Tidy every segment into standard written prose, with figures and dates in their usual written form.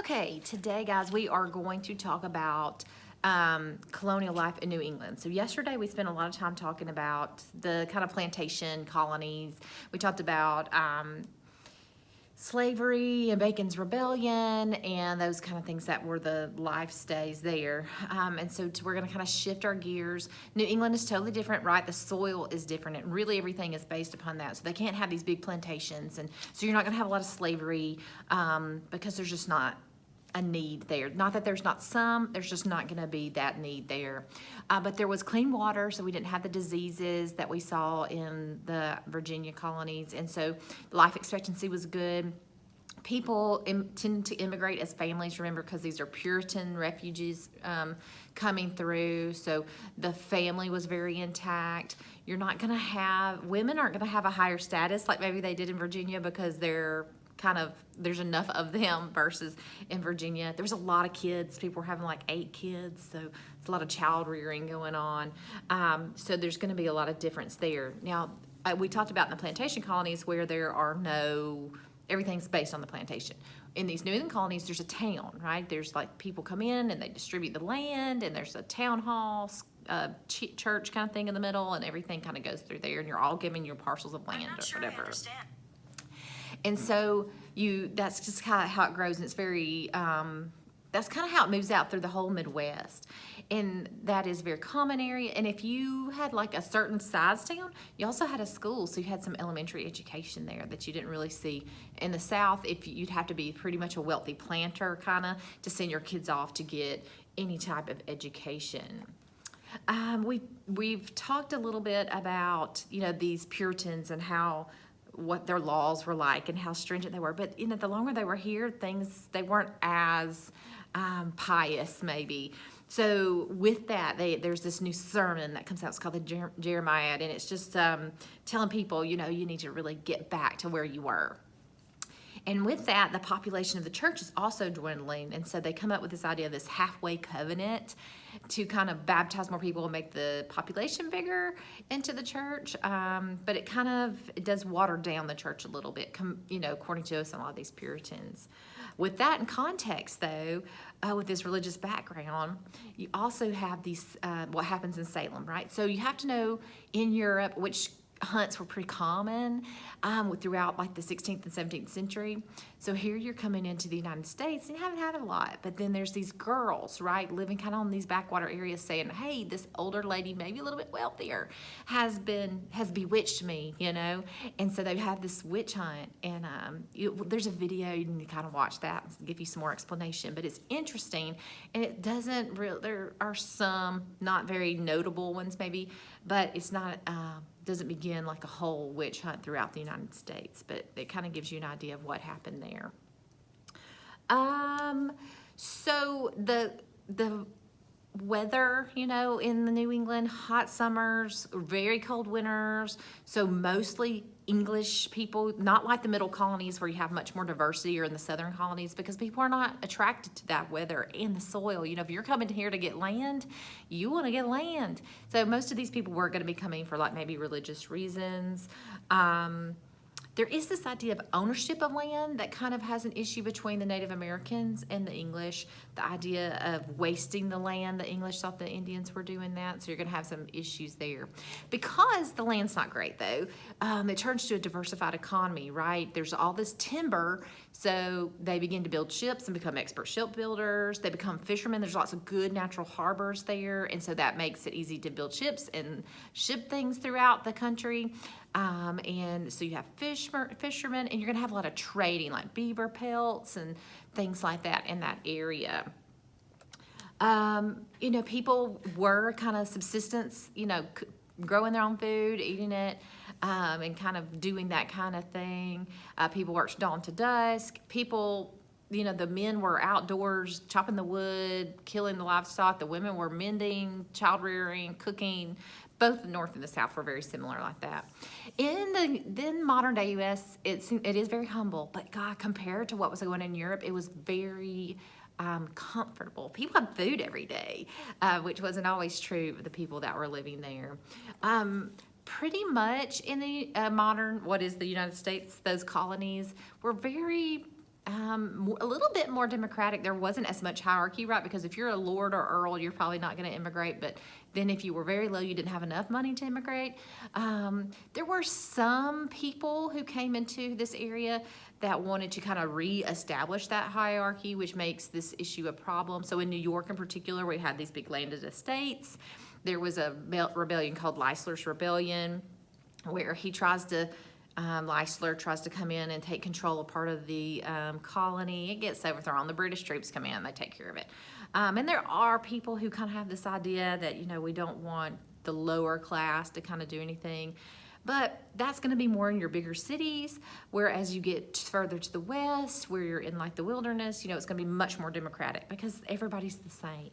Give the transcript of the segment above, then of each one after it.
Okay, today, guys, we are going to talk about colonial life in New England. So yesterday we spent a lot of time talking about the kind of plantation colonies. We talked about slavery and Bacon's Rebellion and those kind of things that were the life stays there. And so we're going to kind of shift our gears. New England is totally different, right? The soil is different, and really everything is based upon that. So they can't have these big plantations, and so you're not going to have a lot of slavery because there's just not a need there. Not that there's not some, there's just not going to be that need there. But there was clean water, so we didn't have the diseases that we saw in the Virginia colonies, and so life expectancy was good. People tend to immigrate as families, remember, because these are Puritan refugees coming through, so the family was very intact. You're not going to have, women aren't going to have a higher status like maybe they did in Virginia because they're there's enough of them versus in Virginia. There was a lot of kids. People were having like 8 kids, so it's a lot of child rearing going on. So there's going to be a lot of difference there. Now, we talked about in the plantation colonies where there are everything's based on the plantation. In these New England colonies, there's a town, right? There's like people come in and they distribute the land, and there's a town hall, church kind of thing in the middle, and everything kind of goes through there, and you're all given your parcels of land or whatever. I understand. And so that's just kind of how it grows, and it's very, that's kind of how it moves out through the whole Midwest. And that is a very common area. And if you had like a certain size town, you also had a school, so you had some elementary education there that you didn't really see. In the South, you'd have to be pretty much a wealthy planter kind of to send your kids off to get any type of education. We've talked a little bit about, these Puritans and what their laws were like and how stringent they were. But, the longer they were here, they weren't as pious maybe. So with that, there's this new sermon that comes out. It's called the Jeremiad, and it's just telling people, you need to really get back to where you were. And with that, the population of the church is also dwindling. And so they come up with this idea of this halfway covenant to kind of baptize more people and make the population bigger into the church. But it does water down the church a little bit, according to us and a lot of these Puritans. With that in context, though, with this religious background, you also have what happens in Salem, right? So you have to know in Europe, which hunts were pretty common throughout like the 16th and 17th century. So here you're coming into the United States and you haven't had a lot, but then there's these girls, right, living kind of on these backwater areas saying, hey, this older lady, maybe a little bit wealthier, has bewitched me, and so they have this witch hunt, and there's a video, you can kind of watch that and give you some more explanation, but it's interesting, and it doesn't really, there are some not very notable ones maybe, but it's not doesn't begin like a whole witch hunt throughout the United States, but it kind of gives you an idea of what happened there. So the weather, in the New England, hot summers, very cold winters, so mostly English people, not like the middle colonies where you have much more diversity, or in the southern colonies, because people are not attracted to that weather and the soil. If you're coming here to get land, you want to get land. So most of these people were going to be coming for like maybe religious reasons. There is this idea of ownership of land that kind of has an issue between the Native Americans and the English. The idea of wasting the land, the English thought the Indians were doing that, so you're going to have some issues there. Because the land's not great, though, it turns to a diversified economy, right? There's all this timber, so they begin to build ships and become expert shipbuilders. They become fishermen. There's lots of good natural harbors there, and so that makes it easy to build ships and ship things throughout the country. And so you have fishermen, and you're going to have a lot of trading, like beaver pelts and things like that in that area. People were kind of subsistence, growing their own food, eating it, and kind of doing that kind of thing. People worked dawn to dusk. People, the men were outdoors chopping the wood, killing the livestock. The women were mending, child rearing, cooking. Both the North and the South were very similar like that. In the modern day U.S., it is very humble, but God, compared to what was going on in Europe, it was very comfortable. People had food every day, which wasn't always true of the people that were living there. Pretty much in the modern, what is the United States, those colonies were very a little bit more democratic. There wasn't as much hierarchy, right? Because if you're a lord or earl, you're probably not going to immigrate. But then if you were very low, you didn't have enough money to immigrate. There were some people who came into this area that wanted to kind of reestablish that hierarchy, which makes this issue a problem. So in New York in particular, we had these big landed estates. There was a rebellion called Leisler's Rebellion, where he tries to Leisler tries to come in and take control of part of the colony. It gets overthrown. The British troops come in, they take care of it. And there are people who kind of have this idea that, you know, we don't want the lower class to kind of do anything. But that's going to be more in your bigger cities, whereas you get further to the west, where you're in like the wilderness, you know, it's going to be much more democratic because everybody's the same.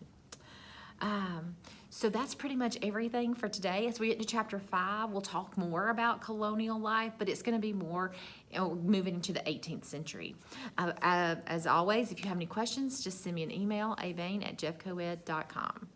So that's pretty much everything for today. As we get to chapter 5, we'll talk more about colonial life, but it's going to be more, you know, moving into the 18th century. As always, if you have any questions, just send me an email, avain@jeffcoed.com.